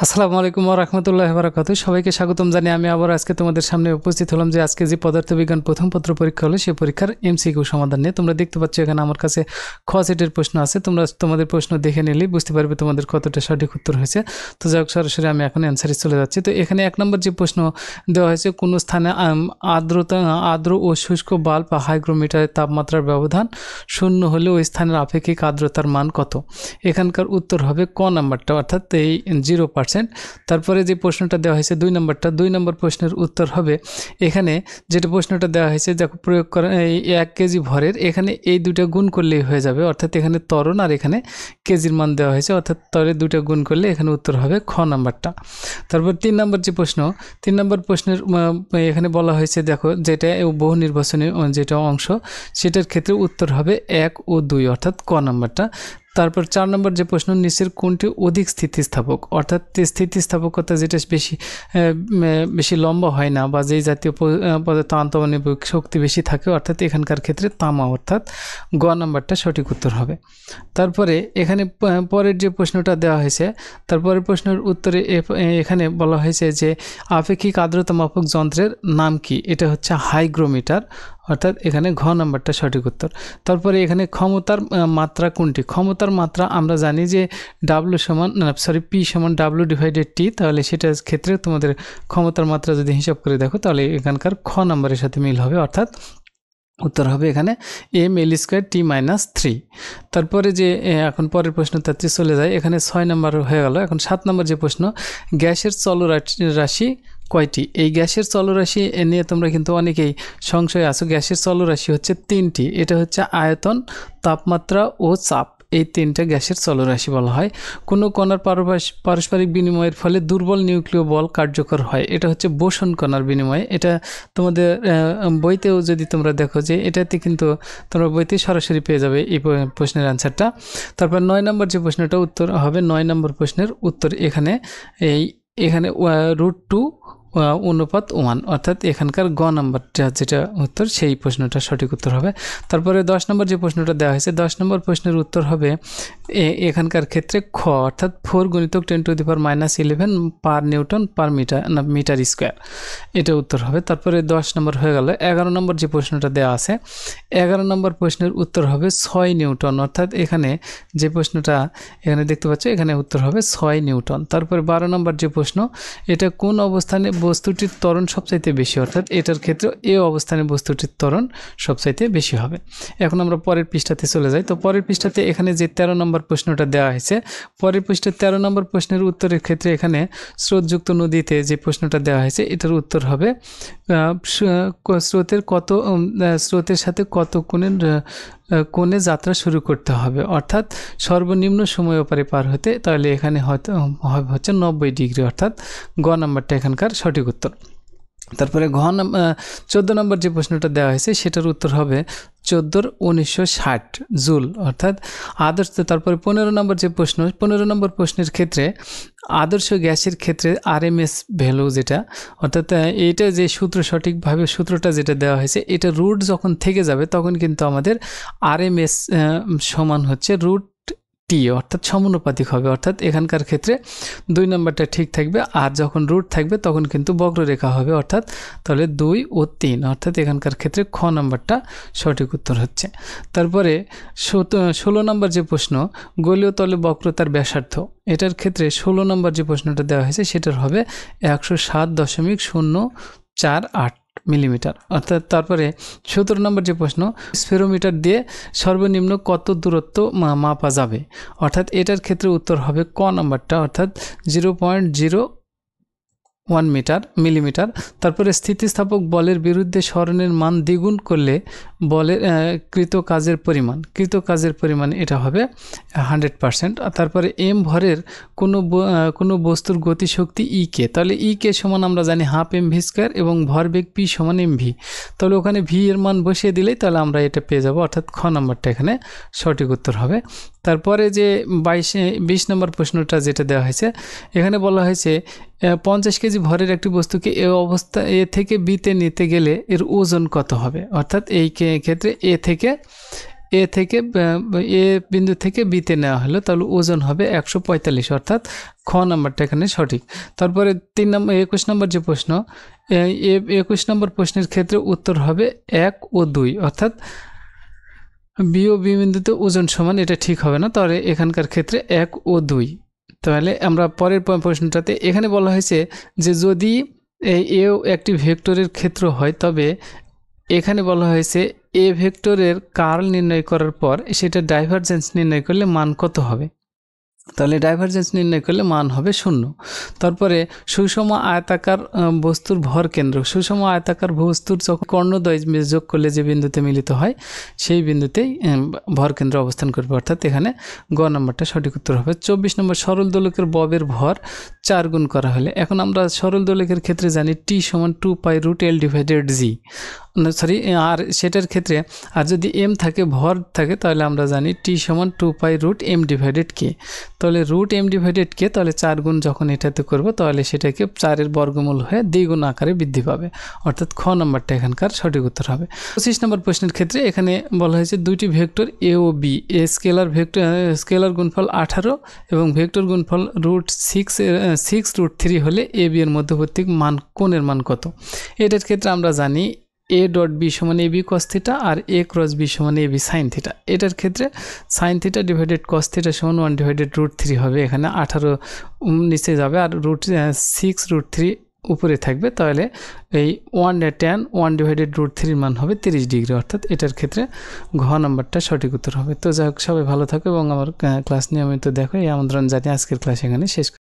আসসালামু আলাইকুম ওয়া রাহমাতুল্লাহি ওয়া বারাকাতুহু। সবাইকে স্বাগতম জানিয়ে আমি আবার আজকে তোমাদের সামনে উপস্থিত হলাম যে আজকে যে পদার্থবিজ্ঞান প্রথম পত্র পরীক্ষা হলো সেই পরীক্ষার এমসিকিউ সমাধান নিয়ে। তোমরা দেখতে পাচ্ছ এখানে আমার কাছে খ সেটের প্রশ্ন আছে। তোমরা তোমাদের প্রশ্ন দেখে নিলেই বুঝতে পারবে তোমাদের কতটা সঠিক উত্তর হয়েছে। তো যাই হোক, সরাসরি আমি এখন অ্যান্সারে চলে যাচ্ছি। তো এখানে ১ নম্বর যে প্রশ্ন দেওয়া হয়েছে, কোনো স্থানে আর্দ্র ও শুষ্ক বাল্ব বা হাইগ্রোমিটারের তাপমাত্রার ব্যবধান ০ হলে ওই স্থানের আপেক্ষিক আর্দ্রতার মান কত? এখানকার উত্তর হবে ক নাম্বারটা, অর্থাৎ এই 0%। তারপরে যে প্রশ্নটা দেওয়া হয়েছে ২ নম্বরটা, ২ নম্বর প্রশ্নের উত্তর হবে এখানে যেটা প্রশ্নটা দেওয়া হয়েছে, দেখো প্রয়োগ করা এই ১ কেজি ভরের, এখানে এই দুটো গুণ করলেই হয়ে যাবে, অর্থাৎ এখানে ত্বরণ আর এখানে কেজির মান দেওয়া হয়েছে, অর্থাৎ ত্বরে দুটো গুণ করলে এখানে উত্তর হবে খ নাম্বারটা। তারপর ৩ নম্বর যে প্রশ্ন, ৩ নম্বর প্রশ্নের এখানে বলা হয়েছে, দেখো যেটা বহু নির্বাচনী যেটা অংশ, সেটার ক্ষেত্রে উত্তর হবে ১ ও ২, অর্থাৎ ক নাম্বারটা। তারপর ৪ নম্বর যে প্রশ্ন, নিচের কোনটি অধিক স্থিতিস্থাপক, অর্থাৎ স্থিতিস্থাপকতা যেটা বেশি লম্বা হয় না বা যেই জাতীয় পদার্থ আন্তঃমানবিক শক্তি বেশি থাকে, অর্থাৎ এখানকার ক্ষেত্রে তামা, অর্থাৎ গ নাম্বারটা সঠিক উত্তর হবে। তারপরে এখানে পরের যে প্রশ্নটা দেওয়া হয়েছে, তারপরের প্রশ্নের উত্তরে এখানে বলা হয়েছে যে আপেক্ষিক আর্দ্রতা মাপক যন্ত্রের নাম কি? এটা হচ্ছে হাইগ্রোমিটার, অর্থাৎ এখানে ঘ নাম্বারটা সঠিক উত্তর। তারপরে এখানে ক্ষমতার মাত্রা কোনটি? ক্ষমতার মাত্রা আমরা জানি যে পি সমান W/T, তাহলে সেটার ক্ষেত্রে তোমাদের ক্ষমতার মাত্রা যদি হিসাব করে দেখো তাহলে এখানকার খ নাম্বারের সাথে মিল হবে, অর্থাৎ উত্তর হবে এখানে mL²T-3। তারপরে যে এখন পরের প্রশ্নটাতে চলে যায়, এখানে ৬ নম্বর হয়ে গেল। এখন ৭ নম্বর যে প্রশ্ন, গ্যাসের চলরাশি কয়টি? এই গ্যাসের চলরাশি নিয়ে তোমরা কিন্তু অনেকেই সংশয় আছো। গ্যাসের চলরাশি হচ্ছে ৩টি, এটা হচ্ছে আয়তন, তাপমাত্রা ও চাপ। এই ৩টা গ্যাসের চলরাশি বলা হয়। কোনো কণার পারস্পরিক বিনিময়ের ফলে দুর্বল নিউক্লিয় বল কার্যকর হয়, এটা হচ্ছে বোসন কণার বিনিময়ে। এটা তোমাদের বইতেও যদি তোমরা দেখো যে এটাতে কিন্তু তোমরা বইতে সরাসরি পেয়ে যাবে এই প্রশ্নের অ্যান্সারটা। তারপর ৯ নম্বর যে প্রশ্নটা উত্তর হবে, ৯ নম্বর প্রশ্নের উত্তর এখানে √2 অনুপাত 1, অর্থাৎ এখানকার গ নাম্বারটা যেটা উত্তর, সেই প্রশ্নটা সঠিক উত্তর হবে। তারপরে 10 নম্বর যে প্রশ্নটা দেওয়া হয়েছে, 10 নম্বর প্রশ্নের উত্তর হবে এখানকার ক্ষেত্রে খ, অর্থাৎ 4 × 10⁻11 পার নিউটন পার মিটার স্কোয়ার, এটা উত্তর হবে। তারপরে 10 নম্বর হয়ে গেল। 11 নম্বর যে প্রশ্নটা দেওয়া আছে, 11 নম্বর প্রশ্নের উত্তর হবে 6 নিউটন, অর্থাৎ এখানে যে প্রশ্নটা এখানে দেখতে পাচ্ছ, এখানে উত্তর হবে 6 নিউটন। তারপরে 12 নম্বর যে প্রশ্ন, এটা কোন অবস্থানে বস্তুটির ত্বরণ সবচাইতে বেশি, অর্থাৎ এটার ক্ষেত্রে এ অবস্থানে বস্তুটির ত্বরণ সবচাইতে বেশি হবে। এখন আমরা পরের পৃষ্ঠাতে চলে যাই। তো পরের পৃষ্ঠাতে এখানে যে 13 নম্বর প্রশ্নটা দেওয়া হয়েছে, পরের পৃষ্ঠায় 13 নম্বর প্রশ্নের উত্তরের ক্ষেত্রে এখানে স্রোতযুক্ত নদীতে যে প্রশ্নটা দেওয়া হয়েছে, এটার উত্তর হবে স্রোতের সাথে কত কোণে যাত্রা শুরু করতে হবে, অর্থাৎ সর্বনিম্ন সময় ওপারে পার হতে, তাহলে এখানে হচ্ছে 90 ডিগ্রি, অর্থাৎ গ নাম্বারটা এখানকার সঠিক উত্তর। তারপরে 14 নম্বর যে প্রশ্নটা দেওয়া হয়েছে, সেটার উত্তর হবে 14/1960 জুল, অর্থাৎ আদর্শ। তারপরে 15 নম্বর যে প্রশ্ন, 15 নম্বর প্রশ্নের ক্ষেত্রে আদর্শ গ্যাসের ক্ষেত্রে RMS ভ্যালু যেটা, অর্থাৎ এইটা যে সঠিকভাবে সূত্রটা যেটা দেওয়া হয়েছে, এটা রুট যখন থেকে যাবে তখন কিন্তু আমাদের RMS সমান হচ্ছে √T, অর্থাৎ সমানুপাতিক হবে, অর্থাৎ এখানকার ক্ষেত্রে 2 নম্বরটা ঠিক থাকবে, আর যখন রুট থাকবে তখন কিন্তু বক্ররেখা হবে, অর্থাৎ তাহলে 2 ও 3, অর্থাৎ এখানকার ক্ষেত্রে খ নম্বরটা সঠিক উত্তর হচ্ছে। তারপরে 16 নম্বর যে প্রশ্ন, গোলীয় তলে বক্রতার ব্যাসার্ধ, এটার ক্ষেত্রে 16 নম্বর যে প্রশ্নটা দেওয়া হয়েছে, সেটার হবে 107.048 মিলিমিটার, অর্থাৎ তারপরে 17 নম্বর যে প্রশ্ন, স্ফেরোমিটার দিয়ে সর্বনিম্ন কত দূরত্ব মাপা যাবে, অর্থাৎ এটার ক্ষেত্রে উত্তর হবে ক নাম্বারটা, অর্থাৎ 0.01 মিলিমিটার। তারপরে স্থিতিস্থাপক বলের বিরুদ্ধে সরণের মান দ্বিগুণ করলে বলের কৃত কাজের পরিমাণ এটা হবে 100%। তারপরে m ভরের কোনো বস্তুর গতিশক্তি E-কে, তাহলে E-কে সমান আমরা জানি ½ mv² এবং ভরবেগ p সমান mv, তাহলে ওখানে v এর মান বসিয়ে দিলেই তাহলে আমরা এটা পেয়ে যাব, অর্থাৎ খ নাম্বারটা এখানে সঠিক উত্তর হবে। তারপরে যে 20 নম্বর প্রশ্নটা যেটা দেওয়া হয়েছে, এখানে বলা হয়েছে 50 কেজি ভরের একটি বস্তুকে এ থেকে বিতে নিতে গেলে এর ওজন কত হবে, অর্থাৎ এই ক্ষেত্রে এ থেকে এ বিন্দু থেকে বিতে নেওয়া হলো, তাহলে ওজন হবে 145, অর্থাৎ খ নাম্বারটা এখানে সঠিক। তারপরে 21 নম্বর যে প্রশ্ন, 21 নম্বর প্রশ্নের ক্ষেত্রে উত্তর হবে 1 ও 2, অর্থাৎ বি ও বি বিন্দুতে ওজন সমান, এটা ঠিক হবে না, তাহলে এখানকার ক্ষেত্রে 1 ও 2। তাহলে আমরা পরের প্রশ্নটাতে এখানে বলা হয়েছে যে যদি এও একটি ভেক্টরের ক্ষেত্র হয়, তবে এখানে বলা হয়েছে এ ভেক্টরের কার্ল নির্ণয় করার পর সেটা ডাইভারজেন্স নির্ণয় করলে মান কত হবে। তাহলে ডাইভারজেন্স নির্ণয় করলে মান হবে 0। তারপরে সুষম আয়তাকার বস্তুর ভর কেন্দ্র, সুষম আয়তাকার বস্তুর যখন কর্ণদ্বয় যোগ করলে যে বিন্দুতে মিলিত হয় সেই বিন্দুতেই ভর কেন্দ্র অবস্থান করবে, অর্থাৎ এখানে গ নাম্বারটা সঠিক উত্তর হবে। 24 নম্বর, সরল দোলকের ববের ভর 4 গুণ করা হলে, এখন আমরা সরল দোলকের ক্ষেত্রে জানি টি সমান 2π√L/g, সরি, আর সেটার ক্ষেত্রে আর যদি এম থাকে, ভর থাকে, তাহলে আমরা জানি টি সমান 2π√m/k, তাহলে √m/k, তাহলে 4 গুণ যখন এটাতে করব তাহলে সেটাকে 4-এর বর্গমূল হয়ে দ্বিগুণ আকারে বৃদ্ধি পাবে, অর্থাৎ খ নাম্বারটা এখানকার সঠিক উত্তর হবে। 25 নম্বর প্রশ্নের ক্ষেত্রে এখানে বলা হয়েছে দুইটি ভেক্টর এ ও বি, এ স্কেলার গুণফল 18 এবং ভেক্টর গুণফল √6√3 হলে এ বি এর মধ্যবর্তী মান কোণের মান কত। এটার ক্ষেত্রে আমরা জানি a ডট বি সমান A B cos theta R A cross B সমান এ বি সাইন থিটা। এটার ক্ষেত্রে sine theta divided cos theta সমান 1/√3 হবে, এখানে 18 নিচে যাবে আর √6√3 উপরে থাকবে, তাহলে এই 1/tan 1/√3 মান হবে 30 ডিগ্রি, অর্থাৎ এটার ক্ষেত্রে ঘ নাম্বারটা সঠিক উত্তর হবে। তো যাই হোক, সবাই ভালো থাকো এবং আমার ক্লাস নিয়মিত দেখো, এই আমন্ত্রণ জানিয়ে আজকের ক্লাস এখানে শেষ।